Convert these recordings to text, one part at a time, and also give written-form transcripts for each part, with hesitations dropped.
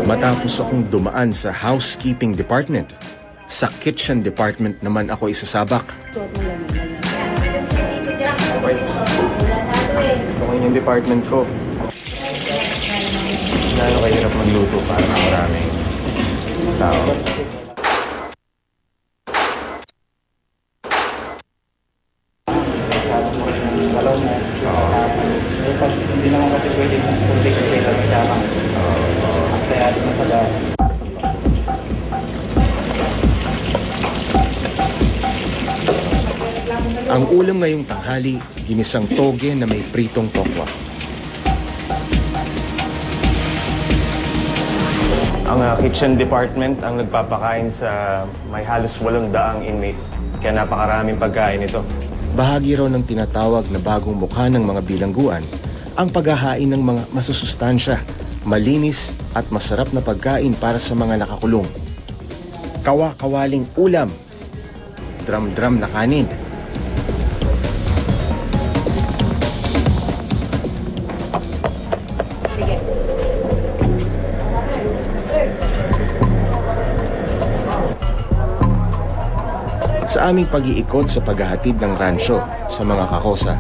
Matapos akong dumaan sa housekeeping department, sa kitchen department naman ako isasabak. Okay yung department ko. Gaano kahirap magluto para sa maraming tao. Hindi naman kasi pwede kung kunti-kunti lang kasama. Kaya di masagas. Ang ulam ngayong tanghali, ginisang toge na may pritong tokwa. Ang kitchen department ang nagpapakain sa may halos 800 inmate. Kaya napakaraming pagkain ito. Bahagi raw ng tinatawag na bagong mukha ng mga bilangguan ang paghahain ng mga masusustansya, malinis at masarap na pagkain para sa mga nakakulong. Kawa-kawaling ulam, drum-drum na kanin. Sa aming pag-iikot sa paghahatid ng ransyo sa mga kakosa,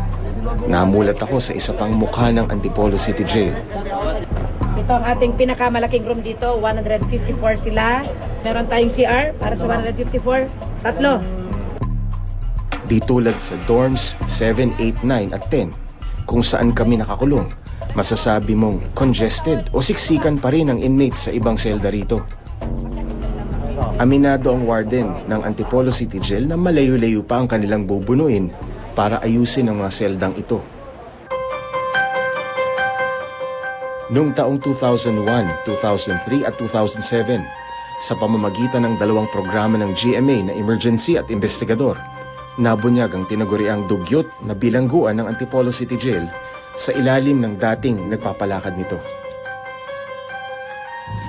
namulat ako sa isa pang mukha ng Antipolo City Jail. Ito ang ating pinakamalaking room dito, 154 sila. Meron tayong CR para sa 154, tatlo. Di tulad sa dorms 7, 8, 9 at 10, kung saan kami nakakulong, masasabi mong congested o siksikan pa rin ang inmates sa ibang selda rito. Aminado ang warden ng Antipolo City Jail na malayo-layo pa ang kanilang bubunuin para ayusin ang mga seldang ito. Noong taong 2001, 2003 at 2007, sa pamamagitan ng 2 programa ng GMA na emergency at investigador, nabunyag ang tinaguriang dugyot na bilangguan ng Antipolo City Jail sa ilalim ng dating nagpapalakad nito.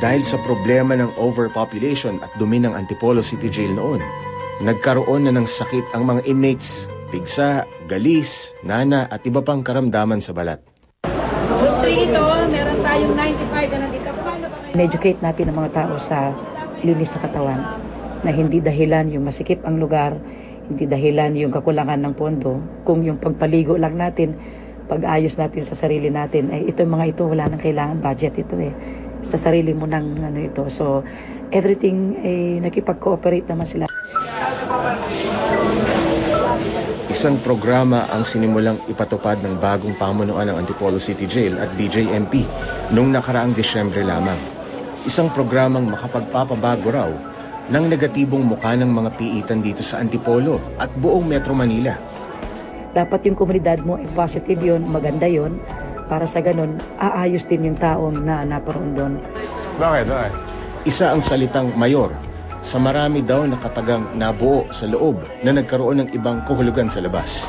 Dahil sa problema ng overpopulation at dumi ng Antipolo City Jail noon, nagkaroon na ng sakit ang mga inmates, pigsa, galis, nana at iba pang karamdaman sa balat. Room 3 ito, meron tayong 95 na nandito. In-educate natin ang mga tao sa linis sa katawan na hindi dahilan yung masikip ang lugar, hindi dahilan yung kakulangan ng pondo, kung yung pagpaligo lang natin, pag-ayos natin sa sarili natin, ay ito mga ito, wala nang kailangan budget ito sa sarili mo ng ito. So, everything nakipag-cooperate naman sila. Isang programa ang sinimulang ipatupad ng bagong pamunuan ng Antipolo City Jail at BJMP noong nakaraang Disyembre lamang. Isang programang makapagpapabago raw ng negatibong mukha ng mga piitan dito sa Antipolo at buong Metro Manila. Dapat yung komunidad mo, positive yun, maganda yun. Para sa ganun, aayos din yung taong na naparoon doon. Bakit? Isa ang salitang mayor sa marami daw nakatagang nabuo sa loob na nagkaroon ng ibang kahulugan sa labas.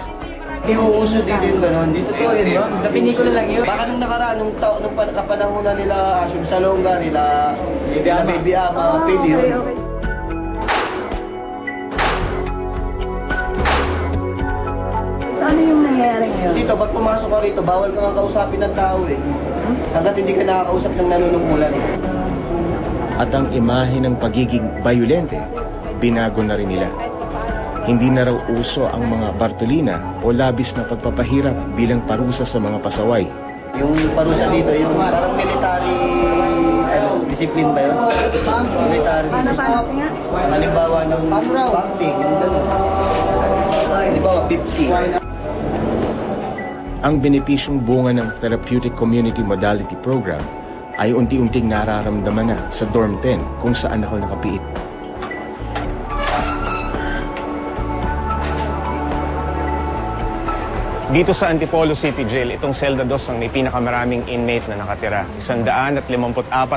Iuuso dito yung gano'n. Dito to yun, no? Sa pinikula lang yun. Baka nung nakaraan, nung kapanahonan nila Asyong Salonga, nila Baby Ama, pwede yun. Ano yung nangyayari ngayon? Dito, pag pumasok ka rito, bawal kang kausapin ng tao hanggat hindi ka nakakausap ng nanunungkulan. At ang imahe ng pagiging bayolente, binago na rin nila. Hindi na raw uso ang mga bartolina o labis na pagpapahirap bilang parusa sa mga pasaway. Yung parusa dito, yung parang military discipline ba yun? Military discipline. Halimbawa ng pumping, yung gano'n. Halimbawa, 50. Ang benepisyong bunga ng Therapeutic Community Modality Program ay unti-unting nararamdaman na sa Dorm 10 kung saan ako nakapiit. Dito sa Antipolo City Jail, itong Selda 2 ang may pinakamaraming inmate na nakatira. 154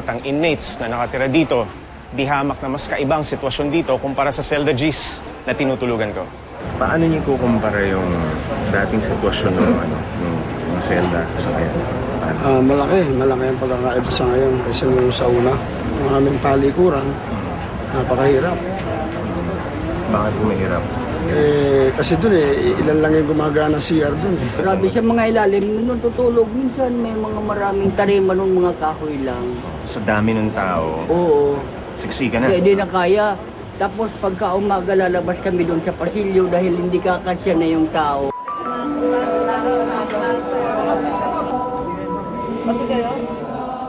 ang inmates na nakatira dito. Di hamak na mas kaibang sitwasyon dito kumpara sa Selda Gs na tinutulugan ko. Paano niyo kukumpara yung dating sitwasyon ng selda sa ngayon? Malaki ang pagkakaiba sa ngayon kasi nung sa una. Ang aming palikuran, napakahirap. Bakit mahirap? Kasi doon ilan lang yung gumagana CR doon. Grabe siya mga ilalim. Nung tutulog, minsan may mga maraming tarima nung mga kahoy lang. Sa dami ng tao, Oo. siksika na. Kaya di na kaya. Tapos pagka umaga lalabas kami doon sa pasilyo dahil hindi kakasya na yung tao.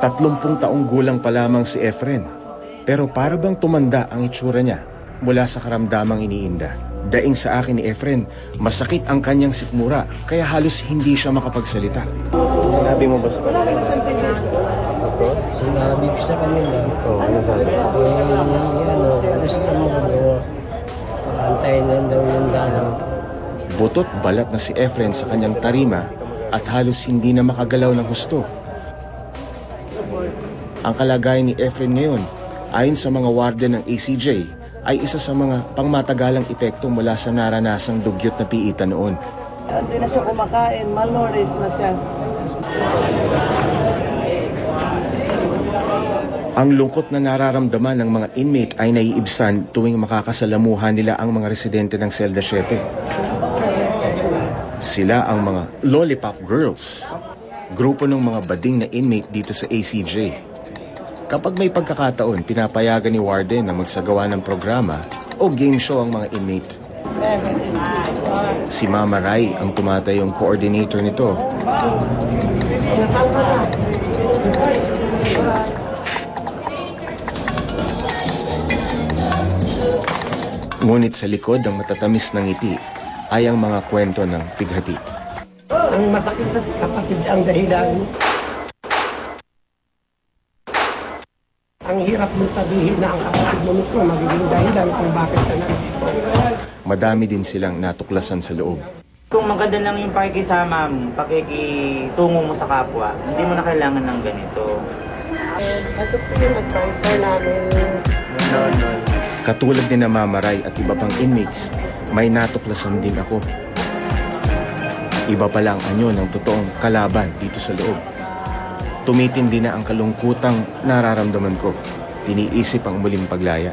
Tatlumpung taong gulang pa lamang si Efren. Pero para bang tumanda ang itsura niya mula sa karamdamang iniinda. Daing sa akin ni Efren, masakit ang kanyang sikmura kaya halos hindi siya makapagsalita. Sinabi mo ba sa kanila? Sinabi ko sa kanila. Ano sabi? Alas naman kayo. Antayin lang daw yung dalang. Butot balat na si Efren sa kanyang tarima at halos hindi na makagalaw ng husto. Ang kalagayan ni Efren ngayon, ayon sa mga warden ng ACJ, ay isa sa mga pangmatagalang epekto mula sa naranasang dugyot na piitan noon. Hindi na siya kumakain, malnourished na siya. Ang lungkot na nararamdaman ng mga inmate ay naiibsan tuwing makakasalamuhan nila ang mga residente ng Selda 7. Sila ang mga Lollipop Girls, grupo ng mga bading na inmate dito sa ACJ. Kapag may pagkakataon, pinapayagan ni Warden na magsagawa ng programa o game show ang mga inmate. Si Mama Rai ang tumatayong coordinator nito. Ngunit sa likod ng matatamis ng ngiti ay ang mga kwento ng pighati. Ang masakit kasi kapatid ang dahilan. Ang hirap mo sabihin na ang kapatid mo mismo magiging dahilan kung bakit ka nandito. Madami din silang natuklasan sa loob. Kung maganda lang yung pakikisama mo, pakikitungo mo sa kapwa, hindi mo na kailangan ng ganito. Ito po yung advisor namin. No. Katulad ni na Mama Rai at iba pang inmates, may natuklasan din ako. Iba pala ang anyo ng totoong kalaban dito sa loob. Tumitindi na ang kalungkutang nararamdaman ko. Tiniisip ang muling paglaya.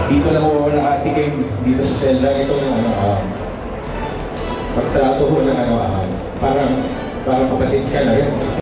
Dito lang mo nakatikim dito sa selda. Ito yung magtrato ho ng parang kapatid ka na rin.